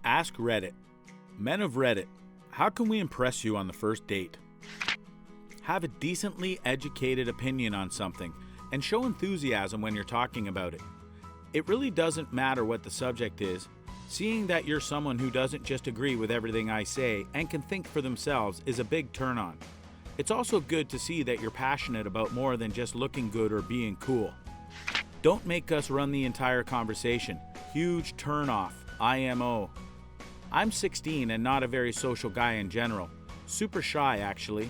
Ask Reddit. Men of Reddit, how can we impress you on the first date? Have a decently educated opinion on something and show enthusiasm when you're talking about it. It really doesn't matter what the subject is. Seeing that you're someone who doesn't just agree with everything I say and can think for themselves is a big turn on. It's also good to see that you're passionate about more than just looking good or being cool. Don't make us run the entire conversation. Huge turn off. IMO. I'm 16 and not a very social guy in general. Super shy, actually.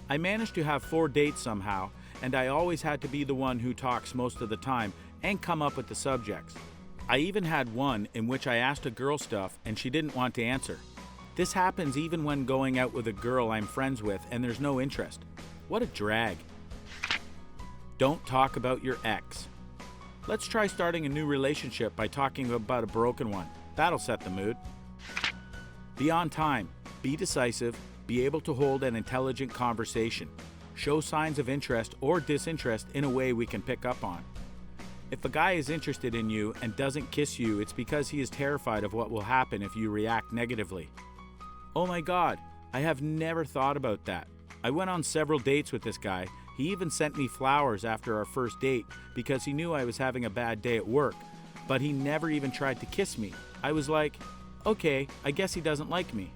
I managed to have 4 dates somehow, and I always had to be the one who talks most of the time and come up with the subjects. I even had one in which I asked a girl stuff and she didn't want to answer. This happens even when going out with a girl I'm friends with and there's no interest. What a drag. Don't talk about your ex. Let's try starting a new relationship by talking about a broken one. That'll set the mood. Be on time. Be decisive. Be able to hold an intelligent conversation. Show signs of interest or disinterest in a way we can pick up on. If a guy is interested in you and doesn't kiss you, it's because he is terrified of what will happen if you react negatively. Oh my God, I have never thought about that. I went on several dates with this guy. He even sent me flowers after our first date because he knew I was having a bad day at work, but he never even tried to kiss me. I was like, okay, I guess he doesn't like me.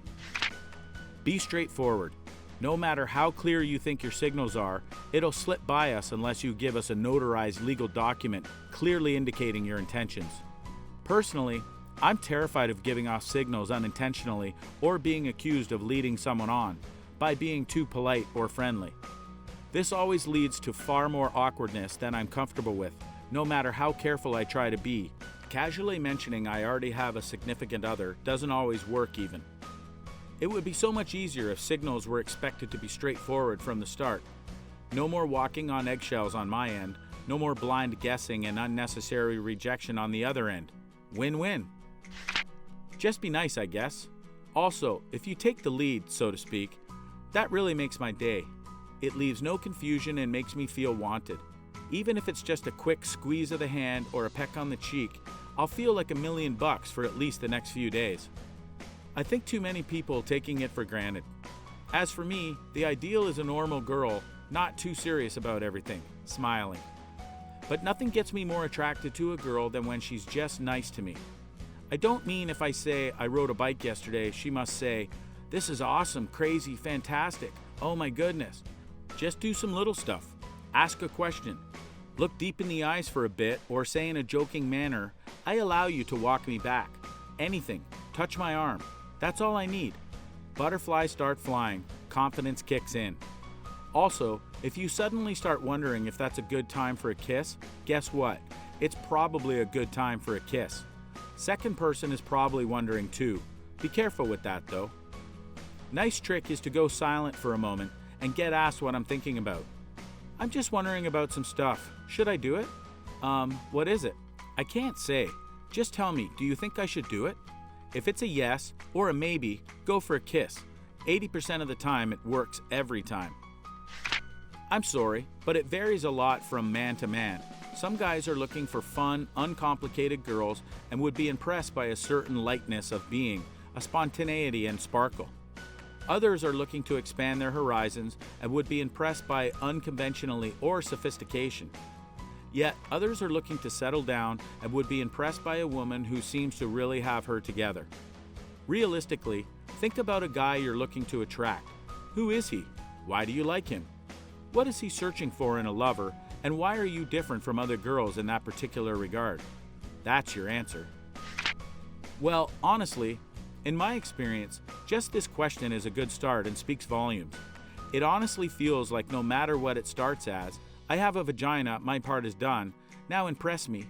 Be straightforward. No matter how clear you think your signals are, it'll slip by us unless you give us a notarized legal document clearly indicating your intentions. Personally, I'm terrified of giving off signals unintentionally or being accused of leading someone on by being too polite or friendly. This always leads to far more awkwardness than I'm comfortable with, no matter how careful I try to be. Casually mentioning I already have a significant other doesn't always work even. It would be so much easier if signals were expected to be straightforward from the start. No more walking on eggshells on my end, no more blind guessing and unnecessary rejection on the other end. Win-win. Just be nice, I guess. Also, if you take the lead, so to speak, that really makes my day. It leaves no confusion and makes me feel wanted. Even if it's just a quick squeeze of the hand or a peck on the cheek, I'll feel like $1,000,000 for at least the next few days. I think too many people taking it for granted. As for me, the ideal is a normal girl, not too serious about everything, smiling. But nothing gets me more attracted to a girl than when she's just nice to me. I don't mean if I say I rode a bike yesterday, she must say, "This is awesome, crazy, fantastic, oh my goodness." Just do some little stuff. Ask a question. Look deep in the eyes for a bit or say in a joking manner, "I allow you to walk me back." Anything. Touch my arm. That's all I need. Butterflies start flying. Confidence kicks in. Also, if you suddenly start wondering if that's a good time for a kiss, guess what? It's probably a good time for a kiss. Second person is probably wondering too. Be careful with that though. Nice trick is to go silent for a moment and get asked what I'm thinking about. I'm just wondering about some stuff. Should I do it? What is it? I can't say. Just tell me, do you think I should do it? If it's a yes or a maybe, go for a kiss. 80% of the time, it works every time. I'm sorry, but it varies a lot from man to man. Some guys are looking for fun, uncomplicated girls and would be impressed by a certain lightness of being, a spontaneity and sparkle. Others are looking to expand their horizons and would be impressed by unconventionally or sophistication. Yet, others are looking to settle down and would be impressed by a woman who seems to really have her together. Realistically, think about a guy you're looking to attract. Who is he? Why do you like him? What is he searching for in a lover, and why are you different from other girls in that particular regard? That's your answer. Well, honestly, in my experience, just this question is a good start and speaks volumes. It honestly feels like no matter what it starts as, I have a vagina, my part is done, now impress me.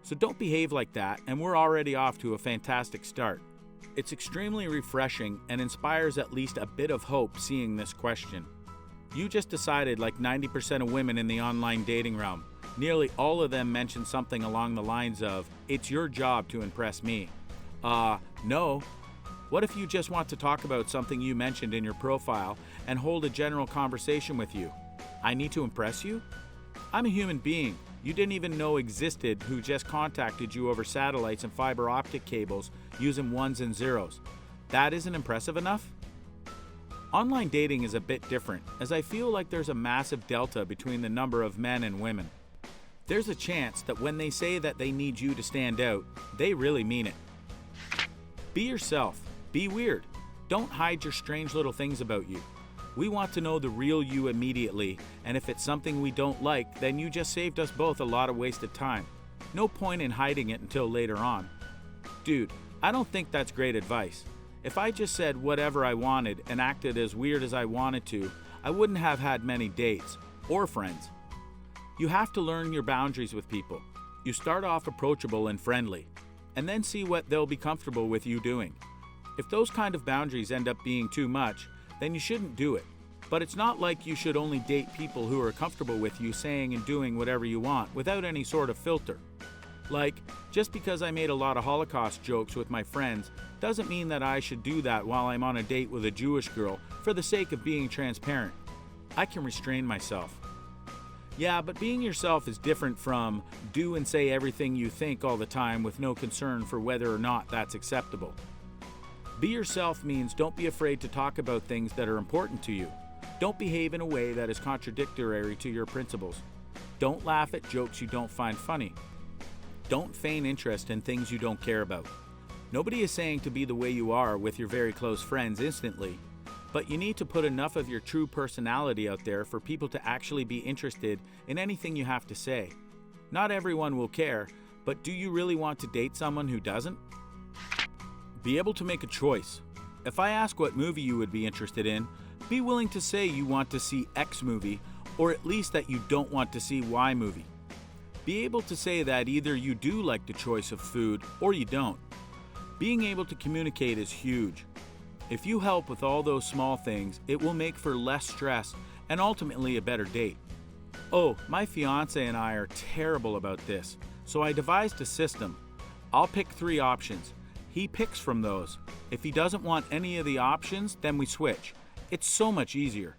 So don't behave like that, and we're already off to a fantastic start. It's extremely refreshing and inspires at least a bit of hope seeing this question. You just decided like 90% of women in the online dating realm. Nearly all of them mention something along the lines of, "It's your job to impress me." No. What if you just want to talk about something you mentioned in your profile and hold a general conversation with you? I need to impress you? I'm a human being. you didn't even know existed who just contacted you over satellites and fiber optic cables using ones and zeros. That isn't impressive enough? Online dating is a bit different, as I feel like there's a massive delta between the number of men and women. There's a chance that when they say that they need you to stand out, they really mean it. Be yourself. Be weird. Don't hide your strange little things about you. We want to know the real you immediately, and if it's something we don't like, then you just saved us both a lot of wasted time. No point in hiding it until later on. Dude, I don't think that's great advice. If I just said whatever I wanted and acted as weird as I wanted to, I wouldn't have had many dates or friends. You have to learn your boundaries with people. You start off approachable and friendly, and then see what they'll be comfortable with you doing. If those kind of boundaries end up being too much, then you shouldn't do it. But it's not like you should only date people who are comfortable with you saying and doing whatever you want without any sort of filter. Like, just because I made a lot of Holocaust jokes with my friends doesn't mean that I should do that while I'm on a date with a Jewish girl for the sake of being transparent. I can restrain myself. Yeah, but being yourself is different from do and say everything you think all the time with no concern for whether or not that's acceptable. Be yourself means don't be afraid to talk about things that are important to you. Don't behave in a way that is contradictory to your principles. Don't laugh at jokes you don't find funny. Don't feign interest in things you don't care about. Nobody is saying to be the way you are with your very close friends instantly, but you need to put enough of your true personality out there for people to actually be interested in anything you have to say. Not everyone will care, but do you really want to date someone who doesn't? Be able to make a choice. If I ask what movie you would be interested in, be willing to say you want to see X movie, or at least that you don't want to see Y movie. Be able to say that either you do like the choice of food or you don't. Being able to communicate is huge. If you help with all those small things, it will make for less stress and ultimately a better date. Oh, my fiance and I are terrible about this, so I devised a system. I'll pick 3 options. He picks from those. If he doesn't want any of the options, then we switch. It's so much easier.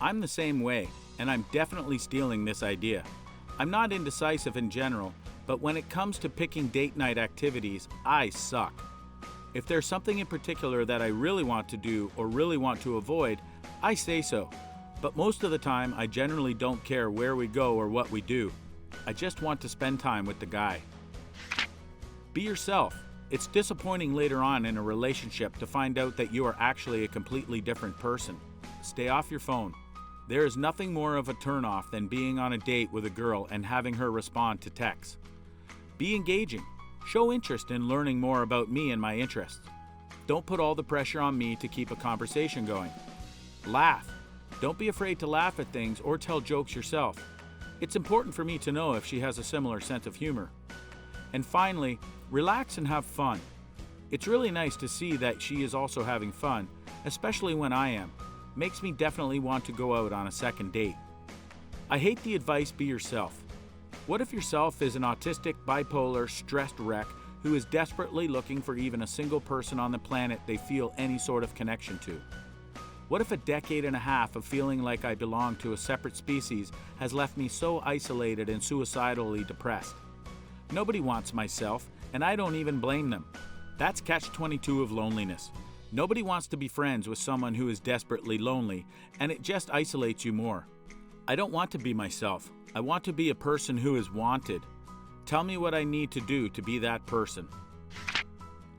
I'm the same way, and I'm definitely stealing this idea. I'm not indecisive in general, but when it comes to picking date night activities, I suck. If there's something in particular that I really want to do or really want to avoid, I say so. But most of the time, I generally don't care where we go or what we do. I just want to spend time with the guy. Be yourself. It's disappointing later on in a relationship to find out that you are actually a completely different person. Stay off your phone. There is nothing more of a turnoff than being on a date with a girl and having her respond to texts. Be engaging. Show interest in learning more about me and my interests. Don't put all the pressure on me to keep a conversation going. Laugh. Don't be afraid to laugh at things or tell jokes yourself. It's important for me to know if she has a similar sense of humor. And finally, relax and have fun. It's really nice to see that she is also having fun, especially when I am. Makes me definitely want to go out on a second date. I hate the advice, be yourself. What if yourself is an autistic, bipolar, stressed wreck who is desperately looking for even a single person on the planet they feel any sort of connection to? What if a decade and a half of feeling like I belong to a separate species has left me so isolated and suicidally depressed? Nobody wants myself, and I don't even blame them. That's catch-22 of loneliness. Nobody wants to be friends with someone who is desperately lonely, and it just isolates you more. I don't want to be myself. I want to be a person who is wanted. Tell me what I need to do to be that person.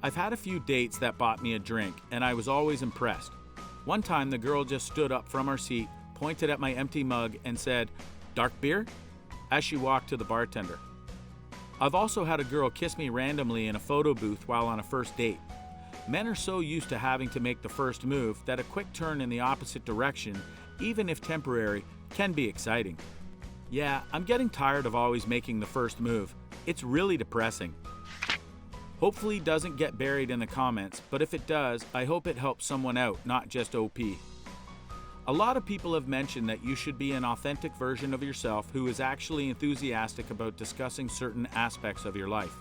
I've had a few dates that bought me a drink, and I was always impressed. One time, the girl just stood up from our seat, pointed at my empty mug, and said, "Dark beer?" as she walked to the bartender. I've also had a girl kiss me randomly in a photo booth while on a first date. Men are so used to having to make the first move that a quick turn in the opposite direction, even if temporary, can be exciting. Yeah, I'm getting tired of always making the first move. It's really depressing. Hopefully it doesn't get buried in the comments, but if it does, I hope it helps someone out, not just OP. A lot of people have mentioned that you should be an authentic version of yourself who is actually enthusiastic about discussing certain aspects of your life.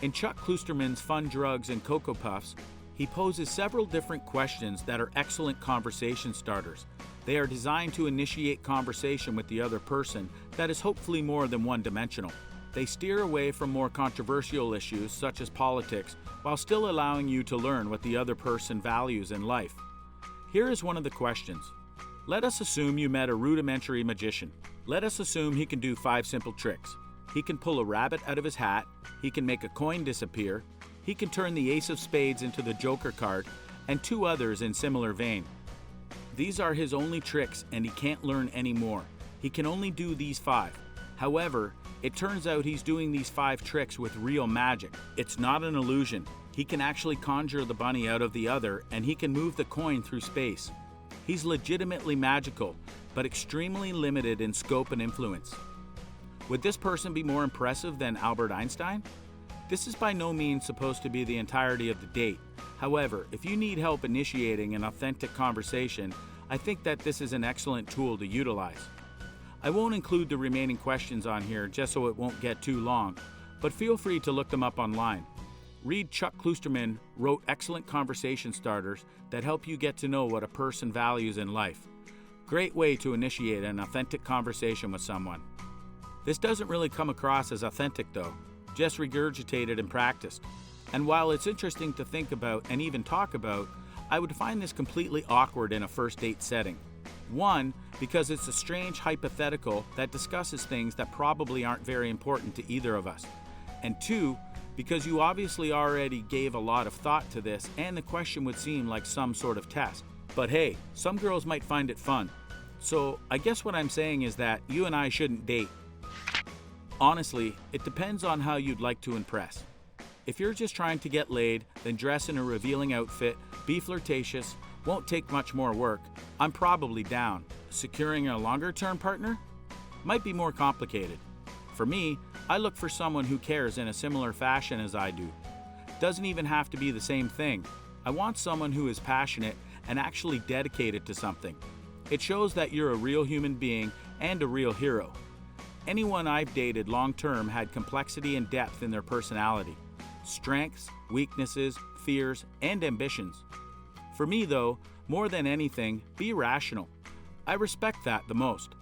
In Chuck Klosterman's Fun, Drugs, and Cocoa Puffs, he poses several different questions that are excellent conversation starters. They are designed to initiate conversation with the other person that is hopefully more than one-dimensional. They steer away from more controversial issues such as politics while still allowing you to learn what the other person values in life. Here is one of the questions. Let us assume you met a rudimentary magician. Let us assume he can do 5 simple tricks. He can pull a rabbit out of his hat, he can make a coin disappear, he can turn the ace of spades into the joker card, and 2 others in similar vein. These are his only tricks and he can't learn any more. He can only do these 5. However, it turns out he's doing these 5 tricks with real magic. It's not an illusion. He can actually conjure the bunny out of the other and he can move the coin through space. He's legitimately magical, but extremely limited in scope and influence. Would this person be more impressive than Albert Einstein? This is by no means supposed to be the entirety of the date. However, if you need help initiating an authentic conversation, I think that this is an excellent tool to utilize. I won't include the remaining questions on here just so it won't get too long, but feel free to look them up online. Read Chuck Klosterman wrote excellent conversation starters that help you get to know what a person values in life. Great way to initiate an authentic conversation with someone. This doesn't really come across as authentic though, just regurgitated and practiced. And while it's interesting to think about and even talk about, I would find this completely awkward in a first date setting. 1, because it's a strange hypothetical that discusses things that probably aren't very important to either of us. And 2, because you obviously already gave a lot of thought to this and the question would seem like some sort of test. But hey, some girls might find it fun. So I guess what I'm saying is that you and I shouldn't date. Honestly, it depends on how you'd like to impress. If you're just trying to get laid, then dress in a revealing outfit, be flirtatious, won't take much more work, I'm probably down. Securing a longer-term partner? Might be more complicated. For me, I look for someone who cares in a similar fashion as I do. Doesn't even have to be the same thing. I want someone who is passionate and actually dedicated to something. It shows that you're a real human being and a real hero. Anyone I've dated long-term had complexity and depth in their personality. Strengths, weaknesses, fears, and ambitions. For me though, more than anything, be rational. I respect that the most.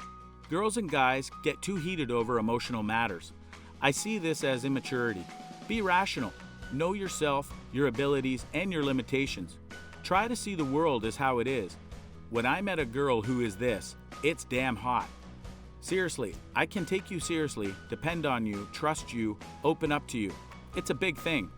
Girls and guys get too heated over emotional matters. I see this as immaturity. Be rational. Know yourself, your abilities, and your limitations. Try to see the world as how it is. When I met a girl who is this, it's damn hot. Seriously, I can take you seriously, depend on you, trust you, open up to you. It's a big thing.